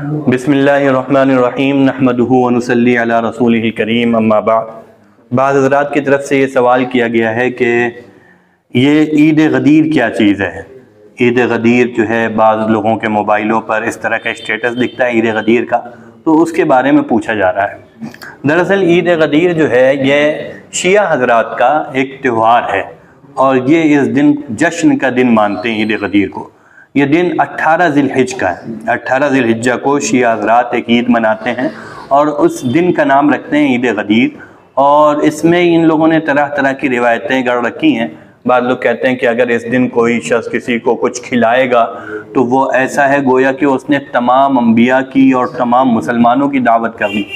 बिस्मिल्लाहिर्रहमानिर्रहीम नहमदुहु व नुसल्ली अला रसूलिहिल करीम अम्मा बाद। बाज़ हज़रात की तरफ से ये सवाल किया गया है कि ये ईद गदीर क्या चीज़ है। ईद गदीर जो है बाज़ लोगों के मोबाइलों पर इस तरह का स्टेटस दिखता है ईद गदीर का, तो उसके बारे में पूछा जा रहा है। दरअसल ईद गदीर जो है ये शिया हज़रात का एक त्यौहार है और ये इस दिन जश्न का दिन मानते हैं। ईद गदीर को ये दिन 18 ज़िलहिज का है। 18 ज़िलहिज्जा को शिया हज़रात एक ईद मनाते हैं और उस दिन का नाम रखते हैं ईद गदीर। और इसमें इन लोगों ने तरह तरह की रिवायतें गढ़ रखी हैं। बाद लोग कहते हैं कि अगर इस दिन कोई शख्स किसी को कुछ खिलाएगा तो वो ऐसा है गोया कि उसने तमाम अंबिया की और तमाम मुसलमानों की दावत कर दी।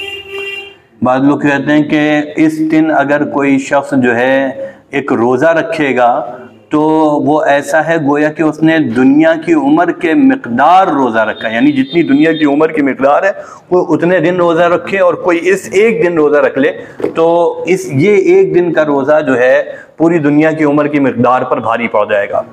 बाद लोग कहते हैं कि इस दिन अगर कोई शख्स जो है एक रोज़ा रखेगा तो वो ऐसा है गोया कि उसने दुनिया की उम्र के मिकदार रोज़ा रखा, यानी जितनी दुनिया की उम्र की मिकदार है वो उतने दिन रोज़ा रखे। और कोई इस एक दिन रोज़ा रख ले तो ये एक दिन का रोज़ा जो है पूरी दुनिया की उम्र की मिकदार पर भारी पड़ जाएगा।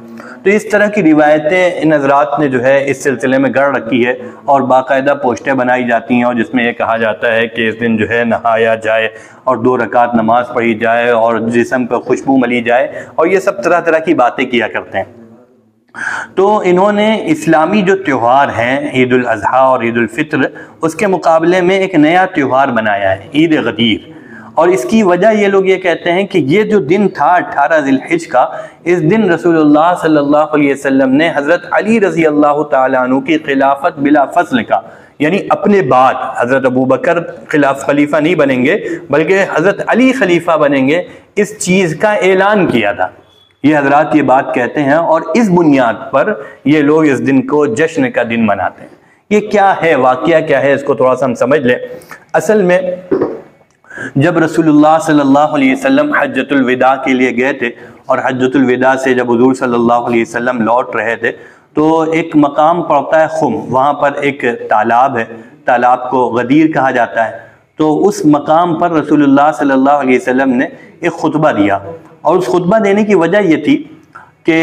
तो इस तरह की रिवायतें इन हज़रात ने जो है इस सिलसिले में गढ़ रखी है और बाकायदा पोस्टें बनाई जाती हैं और जिसमें यह कहा जाता है कि इस दिन जो है नहाया जाए और 2 रकात नमाज पढ़ी जाए और जिस्म पर खुशबू मली जाए और ये सब तरह तरह की बातें किया करते हैं। तो इन्होंने इस्लामी जो त्यौहार हैं ईद उल अज़हा और ईद उल फित्र, उसके मुकाबले में एक नया त्यौहार बनाया है ईद गदीर। और इसकी वजह ये लोग ये कहते हैं कि ये जो दिन था 18 ज़िलहिज का, इस दिन रसूलुल्लाह सल्लल्लाहु अलैहि वसल्लम ने हज़रत अली रज़ी अल्लाह तआला अन्हु की खिलाफत बिला फस्ल का, यानी अपने बाद हज़रत अबू बकर खलीफा नहीं बनेंगे बल्कि हज़रत अली खलीफा बनेंगे, इस चीज़ का ऐलान किया था। ये हज़रात ये बात कहते हैं और इस बुनियाद पर ये लोग इस दिन को जश्न का दिन मनाते हैं। ये क्या है, वाक़या क्या है, इसको थोड़ा सा हम समझ लें। असल में जब रसूलुल्लाह सल्लल्लाहु अलैहि वसल्लम हज्जतुल विदा के लिए गए थे और हज्जतुल विदा से जब हुज़ूर सल्लल्लाहु अलैहि वसल्लम लौट रहे थे तो एक मकाम पड़ता है खुम, वहाँ पर एक तालाब है, तालाब को गदीर कहा जाता है। तो उस मकाम पर रसूलुल्लाह सल्लल्लाहु अलैहि वसल्लम ने एक खुतबा दिया और उस खुतबा देने की वजह ये थी कि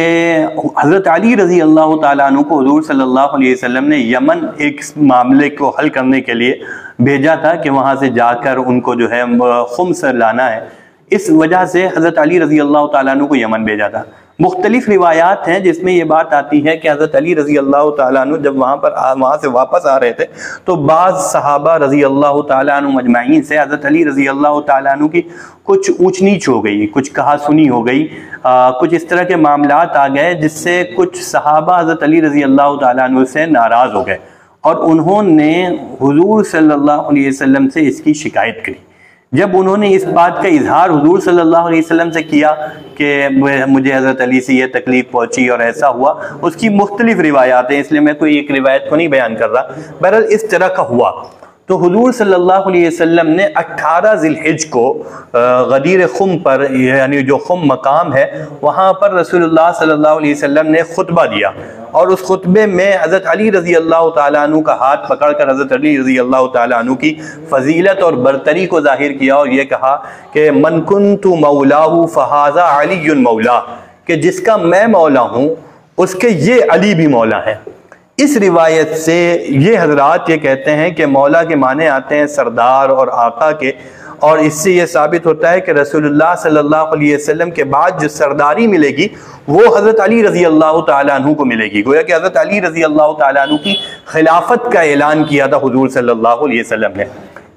हज़रत अली रज़ी अल्लाह तआला अन्हु को हुज़ूर सल्लल्लाहु अलैहि वसल्लम ने यमन एक मामले को हल करने के लिए भेजा था कि वहाँ से जाकर उनको जो है खुम्स लाना है। इस वजह से हज़रत अली रज़ी अल्लाह तआला अन्हु को यमन भेजा था। मुख्तलिफ रिवायात हैं जिसमें ये बात आती है कि हज़रत अली रज़ी अल्लाह तआला अन्हु जब वहाँ से वापस आ रहे थे तो बाज़ सहाबा रज़ी अल्लाह तआला अन्हुम अजमाइन से हज़रत अली रज़ी अल्लाह तआला अन्हु की कुछ ऊंच नीच हो गई, कुछ कहा सुनी हो गई, कुछ इस तरह के मामलात आ गए जिससे कुछ सहाबा हज़रत अली रज़ी अल्लाह तआला अन्हु से नाराज़ हो गए और उन्होंने हुज़ूर सल्लल्लाहु अलैहि वसल्लम से इसकी शिकायत की। जब उन्होंने इस बात का इजहार हुज़ूर सल्लल्लाहु अलैहि वसल्लम से किया कि मुझे हज़रत अली से ये तकलीफ़ पहुंची और ऐसा हुआ, उसकी मुख्तलिफ रिवायात हैं, इसलिए मैं कोई एक रिवायत को नहीं बयान कर रहा। बहरहाल इस तरह का हुआ तो हुज़ूर सल्लल्लाहु अलैहि वसल्लम ने 18 ज़िलहिज को गदीर खुम पर, यानी जो खुम मकाम है वहाँ पर रसूलुल्लाह सल्लल्लाहु अलैहि वसल्लम ने खुतबा दिया और उस खुतबे में हज़रत अली रज़ी अल्लाह तआला अन्हु का हाथ पकड़कर हज़रत अली रज़ी अल्लाह तआला अन्हु की फजीलत और बरतरी को जाहिर किया और ये कहा कि मन कुन्तु मौलाहु फ़हाज़ा अलीयुन मौला, कि जिसका मैं मौला हूँ उसके ये अली भी मौला है। इस रिवायत से ये हजरात ये कहते हैं कि मौला के माने आते हैं सरदार और आका के, और इससे ये साबित होता है कि रसूलुल्लाह सल्लल्लाहु अलैहि वसल्लम के बाद जो सरदारी मिलेगी वो हज़रत अली रज़ी अल्लाह तआला अन्हु को मिलेगी। गोया कि हज़रत अली रज़ी अल्लाह तआला अन्हु की खिलाफत का ऐलान किया था हुज़ूर सल्लल्लाहु अलैहि वसल्लम ने।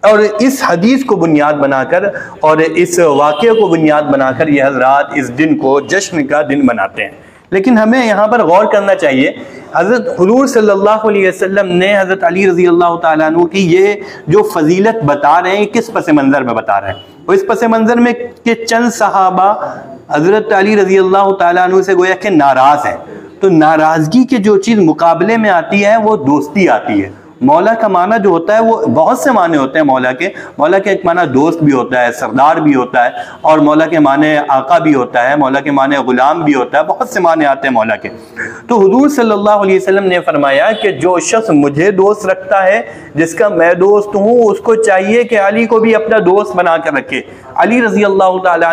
और इस हदीस को बुनियाद बनाकर और इस वाक़े को बुनियाद बनाकर ये हजरात इस दिन को जश्न का दिन मनाते हैं। लेकिन हमें यहाँ पर गौर करना चाहिए, हज़रत हुज़ूर सल्लल्लाहु अलैहि वसल्लम ने हज़रत अली रज़ी अल्लाह तआला अन्हु की ये जो फजीलत बता रहे हैं किस पस मंज़र में बता रहे हैं। और इस पस मंज़र में कि चंद सहाबा हज़रत अली रज़ी अल्लाह तआला अन्हु से गोया कि नाराज़ हैं, तो नाराज़गी की जो चीज़ मुकाबले में आती है वो दोस्ती आती है। मौला का माना जो होता है वो बहुत से माने होते हैं मौला के एक माना दोस्त भी होता है, सरदार भी होता है, और मौला के माने आका भी होता है, मौला के माने गुलाम भी होता है, बहुत से माने आते हैं मौला के। तो हुज़ूर सल्लल्लाहु अलैहि वसल्लम ने फरमाया कि जो शख्स मुझे दोस्त रखता है, जिसका मैं दोस्त हूँ, उसको चाहिए कि अली को भी अपना दोस्त बना कर रखे। अली रज़ी अल्लाह तआला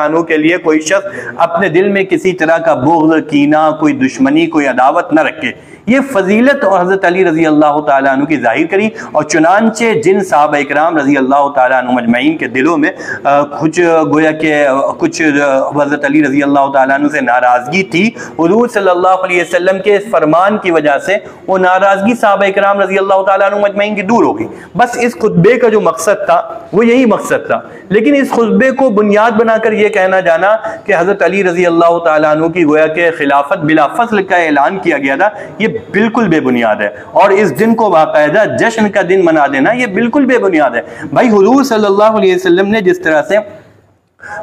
अन्हु के लिए कोई शख्स अपने दिल में किसी तरह का बुग़्ज़, कीना, कोई दुश्मनी, कोई अदावत न रखे। ये फजीलत और हज़रत अली रज़ी अल्लाह ताला अन्हु की जाहिर करी। और चुनांचे जिन सहाबा इकराम रज़ी अल्लाह ताला अन्हुम अजमईन के दिलों में कुछ गोया के कुछ हज़रत अली रज़ी अल्लाह ताला अन्हु से नाराज़गी थी, हुज़ूर सल्लल्लाहु अलैहि वसल्लम के इस फरमान की वजह से वो नाराज़गी सहाबा इकराम रज़ी अल्लाह ताला अन्हुम अजमईन की दूर हो गई। बस इस खुतबे का जो मकसद था वो यही मकसद था। लेकिन इस खुतबे को बुनियाद बनाकर ये कहना जाना कि हज़रत अली रज़ी अल्लाह ताला अन्हु की गोया के खिलाफत बिला फस्ल का ऐलान किया गया था, ये बिल्कुल बेबुनियाद है। और इस दिन को बाकायदा जश्न का दिन मना देना ये बिल्कुल बेबुनियाद है। भाई हुज़ूर सल्लल्लाहु अलैहि वसल्लम ने जिस तरह से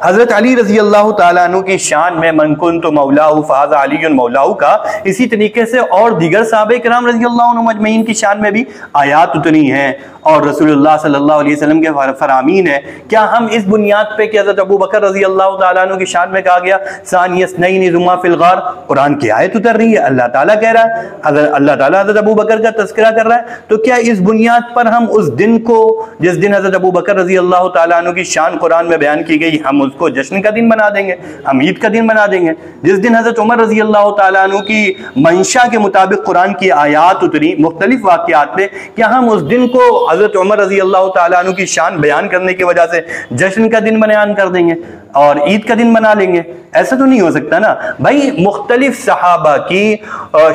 हज़रत अली रज़ी अल्लाह ताला अन्हु की शान में मन कुन्तु मौलाहु फ़हाज़ा अलीयुन मौलाहु का, इसी तरीके से और दीगर सहाबा किराम रज़ी अल्लाह अन्हुम अजमईन की शान में भी आयात उतरी हैं और रसूलुल्लाह सल्लल्लाहु अलैहि वसल्लम के फरामीन है। क्या हम इस बुनियाद पे कि हज़रत अबू बकर रज़ी अल्लाह ताला अन्हु की शान में कहा गया सानियस्नैनि ज़ुमा फ़िल गार, कुरान की आयत उतर रही है, अल्लाह ताला कह रहा है, अल्लाह ताला हज़रत अबू बकर का तज़किरा कर रहा है, तो क्या इस बुनियाद पर हम उस दिन को जिस दिन हज़रत अबू बकर रज़ी अल्लाह ताला अन्हु की शान कुरान में बयान की गई, हम उसको जश्न का दिन बना देंगे, हम ईद का दिन बना देंगे? जिस दिन हज़रत उमर रज़ी अल्लाह ताला अन्हु की मंशा के मुताबिक कुरान की आयात उतरी मुख्तलिफ वाक़यात पे, क्या हम उस दिन को हज़रत उमर रज़ी अल्लाह ताला अन्हु की शान बयान करने की वजह से जश्न का दिन बयान कर देंगे और ईद का दिन बना लेंगे? ऐसा तो नहीं हो सकता ना भाई। मुख्तलिफ सहाबा की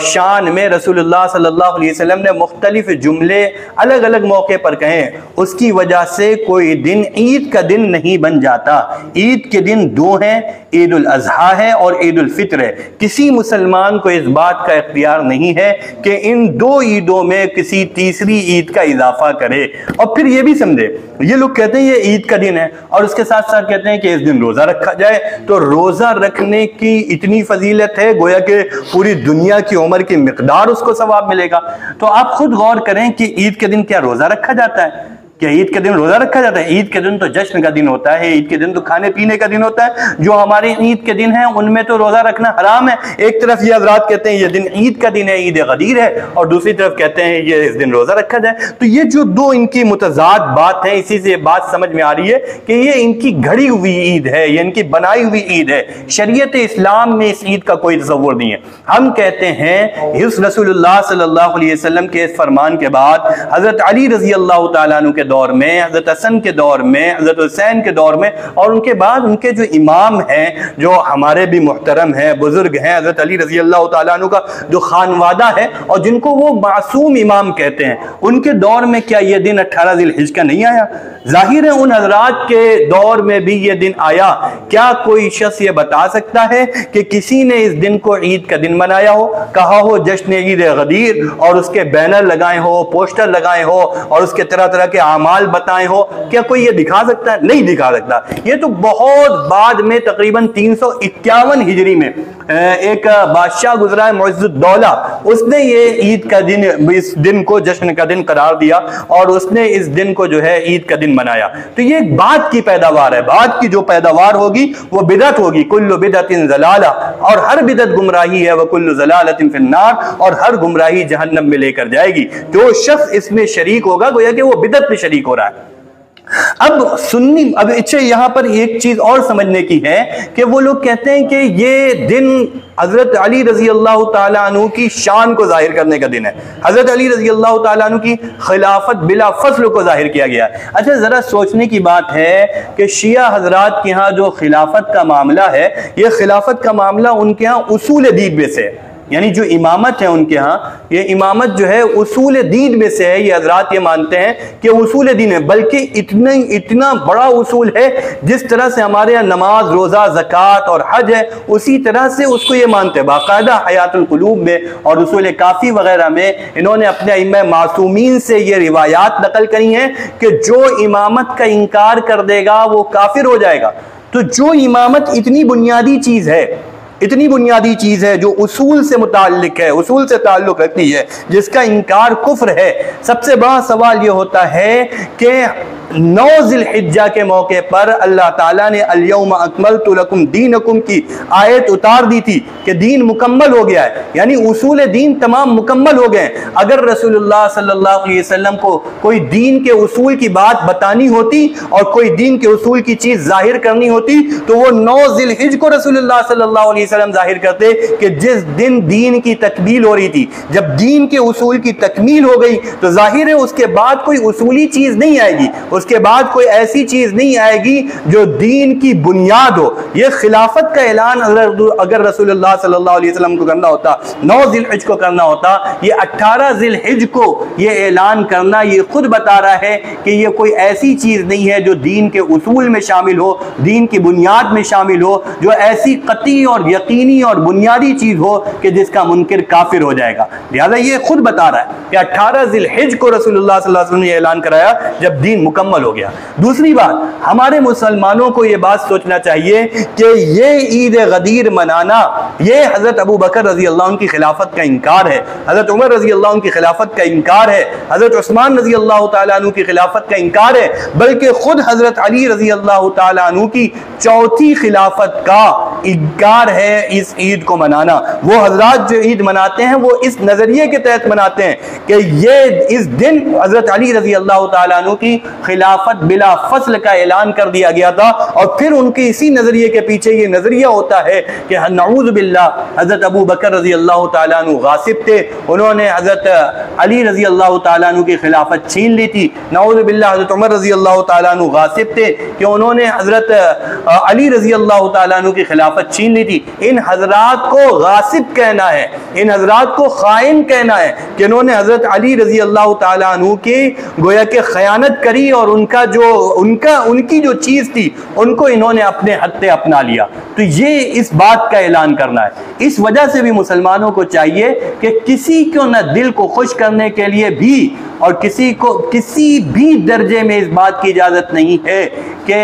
शान में रसूलुल्लाह सल्लल्लाहु अलैहि वसल्लम ने मुख्तलिफ जुमले अलग अलग मौके पर कहे, उसकी वजह से कोई दिन ईद का दिन नहीं बन जाता। ईद के दिन दो हैं, ईद उल अज़हा है और ईद उल फित्र है। किसी मुसलमान को इस बात का इख्तियार नहीं है कि इन दो ईदों में किसी तीसरी ईद का इजाफा करे। और फिर ये भी समझे, ये लोग कहते हैं ये ईद का दिन है और उसके साथ साथ कहते हैं कि इस दिन रोजा रखा जाए, तो रोजा रखने की इतनी फजीलत है गोया कि पूरी दुनिया की उम्र की मिकदार उसको सवाब मिलेगा। तो आप खुद गौर करें कि ईद के दिन क्या रोजा रखा जाता है? क्या ईद के दिन रोजा रखा जाता है? ईद के दिन तो जश्न का दिन होता है, ईद के दिन तो खाने पीने का दिन होता है। जो हमारे ईद के दिन है उनमें तो रोजा रखना हराम है। एक तरफ ये हज़रात कहते हैं ये दिन ईद का दिन है, ईद गदीर है, और दूसरी तरफ कहते हैं ये इस दिन रोजा रखा जाए। तो ये जो दो इनकी मुतजाद बात है, इसी से ये बात समझ में आ रही है कि ये इनकी घड़ी हुई ईद है, ये इनकी बनाई हुई ईद है। शरीयत इस्लाम में इस ईद का कोई तसव्वुर नहीं है। हम कहते हैं इस रसूलुल्लाह सल्लल्लाहु अलैहि वसल्लम के इस फरमान के बाद हज़रत अली रज़ी अल्लाह ताला अन्हु के दौर में, हज़रत हसन के दौर में, हज़रत हुसैन के दौर में, और उनके बाद उनके जो इमाम हैं जो हमारे भी मुहतरम हैं, बुजुर्ग हैं, हज़रत अली रज़ी अल्लाह ताला अन्हु का जो खानवादा है और जिनको वो मासूम इमाम कहते हैं, उनके दौर में क्या ये दिन 18 ज़िलहिज का नहीं आया? जाहिर है उन हज़रात के दौर में भी ये दिन आया। क्या कोई शख्स ये बता सकता है कि किसी ने इस दिन को ईद का दिन बनाया हो, कहा हो जश्न ईद गदीर, और उसके बैनर लगाए हो, पोस्टर लगाए हो और उसके तरह तरह के आमाल बताए हो? क्या कोई ये दिखा सकता है? नहीं दिखा सकता। ये तो बहुत बाद में तकरीबन 351 हिजरी में एक बादशाह गुजरा है मुइज़्ज़ुद्दौला, उसने ये ईद का दिन, इस दिन को जश्न का दिन करार दिया और उसने इस दिन को जो है ईद का दिन बनाया। तो ये बात की पैदावार है, बात की जो पैदावार होगी वो बिदअत होगी। कुल्लु बिदअतिन ज़लाला, और हर बिदअत गुमराही है, व कुल्लु ज़लालतिन फिन्नार, और हर गुमराही जहन्नम में लेकर जाएगी। जो शख्स इसमें शरीक होगा गोया कि वो बिदअत में शरीक हो रहा है। अब सुन्नी, अब अच्छा यहाँ पर एक चीज और समझने की है कि वो लोग कहते हैं कि ये दिन हजरत अली रजी अल्लाह ताला अन्हु की शान को जाहिर करने का दिन है। हजरत अली रजी अल्लाह ताला अन्हु की खिलाफत बिला फस्ल को जाहिर किया गया है। अच्छा, जरा सोचने की बात है कि शिया हजरात के यहाँ जो खिलाफत का मामला है, ये खिलाफत का मामला उनके यहाँ उसूल दीन में से है, यानी जो इमामत है उनके यहाँ, ये इमामत जो है उसूल दीन में से है। ये हजरात ये मानते हैं कि उसूल दीन है, बल्कि इतना बड़ा उसूल है जिस तरह से हमारे यहाँ नमाज, रोज़ा, ज़कात और हज है, उसी तरह से उसको ये मानते हैं। बाकायदा हयातुल कुलूब में और उसूल काफ़ी वगैरह में इन्होंने अपने अइम्मा मासूमीन से ये रिवायात नकल करी हैं कि जो इमामत का इनकार कर देगा वो काफिर हो जाएगा। तो जो इमामत इतनी बुनियादी चीज़ है, इतनी बुनियादी चीज है जो उसूल से मुताल्लिक है, उसूल से ताल्लुक रखती है, जिसका इनकार कुफ्र है। सबसे बड़ा सवाल यह होता है कि 9 ज़िलहिज्जा के मौके पर अल्लाह ताला ने अल-यौमा अकमलतु लकुम दीनकुम की आयत उतार दी थी कि दीन मुकम्मल हो गया है, यानी उसूल दीन तमाम मुकम्मल हो गए। अगर रसूलुल्लाह सल्लल्लाहु अलैहि वसल्लम को कोई दीन के उसूल की बात बतानी होती और कोई दीन के उसूल की चीज जाहिर करनी होती तो वो 9 ज़िलहिज्जा को रसूलुल्लाह सल्लल्लाहु अलैहि वसल्लम जाहिर करते कि जिस दिन दीन की तकमील हो रही थी। जब दीन के उसूल की तकमील हो गई तो जाहिर है उसके बाद कोई उसूली चीज नहीं आएगी, उसके बाद कोई ऐसी चीज नहीं आएगी जो दीन की बुनियाद हो। यह खिलाफत का ऐलान अगर रसूलुल्लाह सल्लल्लाहु अलैहि वसल्लम को करना होता, 9 ज़िलहिज्जा को करना होता, ये 18 ज़िलहिज्जा को ये ऐलान करना ये खुद बता रहा है कि ये कोई ऐसी चीज नहीं है जो दीन के उसूल में शामिल हो, दीन की बुनियाद में शामिल हो, जो ऐसी कतई और यकीनी और बुनियादी चीज हो कि जिसका मुनकिर काफिर हो जाएगा। लिहाजा ये खुद बता रहा है कि 18 ज़िलहिज्जा को रसूलुल्लाह सल्लल्लाहु अलैहि वसल्लम ने ऐलान कराया जब दीन मुकम्मल हो गया। दूसरी बात, हमारे मुसलमानों को यह बात सोचना चाहिए कि ये ईद गदीर मनाना ये हजरत अबू बकर रजी अल्लाह अन्हु की खिलाफत का इनकार है, हजरत उमर रजी अल्लाह अन्हु की खिलाफत का इनकार है, हजरत उस्मान रजी अल्लाह तआला अन्हु की खिलाफत का इनकार है, बल्कि खुद हजरत अली रजी अल्लाह तआला अन्हु की चौथी खिलाफत का इनकार है इस ईद को मनाना। वो हजरात जो ईद मनाते हैं वो इस नजरिए के तहत मनाते हैं कि ये इस दिन हजरत अली रजी अल्लाह तआला अन्हु की खिलाफत बिला फसल का ऐलान कर दिया गया था। और फिर उनके इसी नजरिए के पीछे ये नजरिया होता है कि नऊज़ बिल्लाह हजरत अबू बकर रजी अल्लाह तआला अन्हु गासिब थे, उन्होंने हजरत अली रजी अल्लाह तआला अन्हु की खिलाफत छीन ली थी। नऊज़ बिल्लाह हजरत उमर रजी अल्लाह तआला अन्हु गासिब थे कि उन्होंने हजरत अली रजी अल्लाह तआला अन्हु की खिलाफत छीन ली थी। इन हजरात को गासिब कहना है, इन हजरात को खाइन कहना है कि इन्होंने हजरत अली रजी अल्लाह तआला अन्हु की गोया के खयानत करी और उनकी जो चीज थी उनको इन्होंने अपने हत्थे अपना लिया। तो ये इस बात का ऐलान करना है। इस वजह से भी मुसलमानों को चाहिए कि किसी को न दिल को खुश करने के लिए भी और किसी को किसी भी दर्जे में इस बात की इजाजत नहीं है कि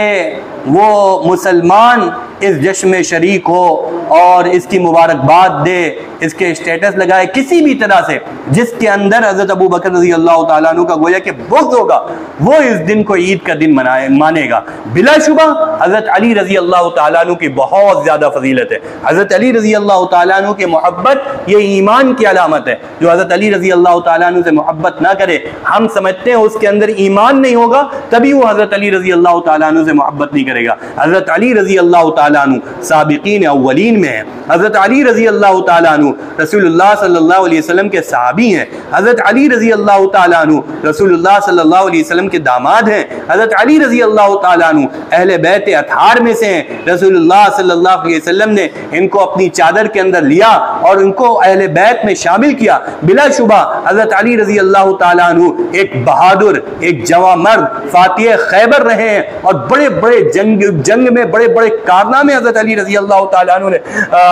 वो मुसलमान इस जश्न में शरीक हो और इसकी मुबारकबाद दे, इसके स्टेटस लगाए किसी भी तरह से जिसके अंदर हजरत अबू बकर रज़ी अल्लाह तआला अन्हु का गोया कि बुग़्ज़ होगा, वो इस दिन को ईद का दिन मानेगा। बिलाशुबा हजरत अली रज़ी अल्लाह तआला अन्हु की बहुत ज़्यादा फजीलत है। हजरत अली रज़ी अल्लाह तआला अन्हु की मोहब्बत ये ईमान की अलामत है। जो हजरत अली रज़ी अल्लाह तआला अन्हु से मोहब्बत ना करे, हम समझते हैं उसके अंदर ईमान नहीं होगा, तभी वो हजरत अली रज़ी अल्लाह तआला अन्हु से मोहब्बत नहीं करेगा। हजरत अली रज़ी अल्लाह तआला अन्हु साबिकीन अव्वलीन में है। हजरत अली रज़ी अल्लाह तआला अन्हु रसूलुल्लाह सल्लल्लाहु अलैहि वसल्लम के सहाबी हैं। हजरत अली रज़ी अल्लाह तआला अन्हु रसूलुल्लाह सल्लल्लाहु अलैहि वसल्लम के दामाद हैं। हजरत अली रज़ी अल्लाह तआला अन्हु अहले बैत अतहार में से हैं। रसूलुल्लाह सल्लल्लाहु अलैहि वसल्लम ने इनको अपनी चादर के अंदर लिया और उनको अहले बैत में शामिल किया। बिलाशुबा हजरत अली रज़ी अल्लाह तआला अन्हु एक बहादुर, एक जवां मर्द, फातिह खैबर रहे हैं और बड़े बड़े जंग में बड़े बड़े कारनामे हजरत अली रज़ी अल्लाह तआला अन्हु ने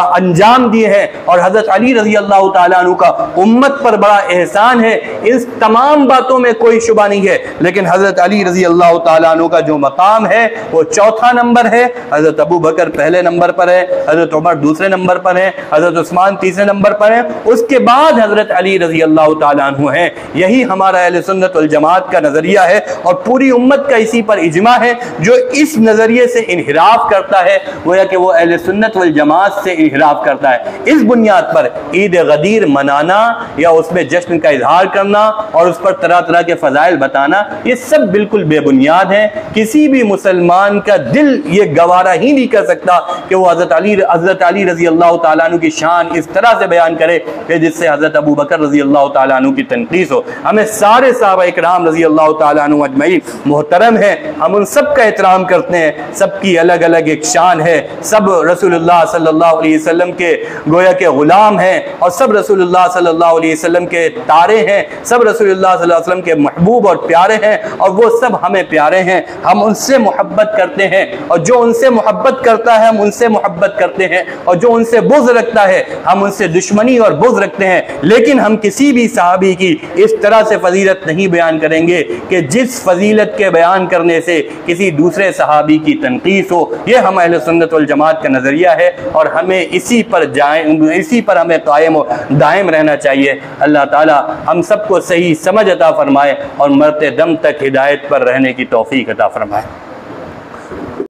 अंजाम दिए हैं। और हजरत अली रज़ी अल्लाह तआला अन्हु का उम्मत पर बड़ा एहसान है। इस तमाम बातों में कोई शुबा नहीं है, लेकिन हजरत अली रज़ी अल्लाह तआला अन्हु का जो मकाम है वो चौथा नंबर है। हजरत अबू बकर पहले नंबर पर है, हजरत उमर दूसरे नंबर पर है, हजरत उस्मान तीसरे नंबर पर है, उसके बाद हजरत अली रज़ी अल्लाह तआला अन्हु है। यही हमारा अहले सुन्नत वल जमात का नजरिया है और पूरी उम्मत का इसी पर इजमा है। जो इस नजरिए से इन्हिराफ करता है गोया कि वो अहले सुन्नत वल जमात से इन्हिराफ करता है। इस बुनियाद पर ईद गदीर मनाना या उसमें जश्न का इजहार करना और उस पर तरह तरह के फजाइल बताना, ये सब बिल्कुल बेबुनियाद है। किसी भी मुसलमान का दिल ये गवारा ही नहीं कर सकता कि वो हजरत अली रज़ी अल्लाह तआला अन्हु की शान इस तरह से बयान करे कि जिससे हजरत अबू बकर रज़ी अल्लाह तआला अन्हु की तनकीस हो। हमें सारे सहाबा इकराम रज़ी अल्लाह तआला अन्हुम अजमईन मोहतरम है, हम उन सब का एहतराम करते हैं। सबकी अलग अलग एक शान है, सब रसूलुल्लाह सल्लल्लाहु अलैहि वसल्लम के गोया के गुलाम हैं और सब रसूलुल्लाह सल्लल्लाहु अलैहि वसल्लम के तारे हैं, सब रसूलुल्लाह सल्लल्लाहु अलैहि वसल्लम के महबूब और प्यारे हैं और वो सब हमें प्यारे हैं। हम उनसे मोहब्बत करते हैं और जो उनसे मोहब्बत करता है हम उनसे मोहब्बत करते हैं और जो उनसे बुग़्ज़ रखता है हम उनसे दुश्मनी और बुग़्ज़ रखते हैं। लेकिन हम किसी भी सहाबी की इस तरह से फजीलत नहीं बयान करेंगे कि जिस फजीलत के बयान करने से किसी दूसरे सहाबी की तनकीस हो। ये हम अहले सुन्नत सुन्नत वल जमात का नज़रिया है और हमें इसी पर हमें कायम व दायम रहना चाहिए। अल्लाह ताला हम सबको सही समझ अता फरमाए और मरते दम तक हिदायत पर रहने की तौफीक अता फरमाए।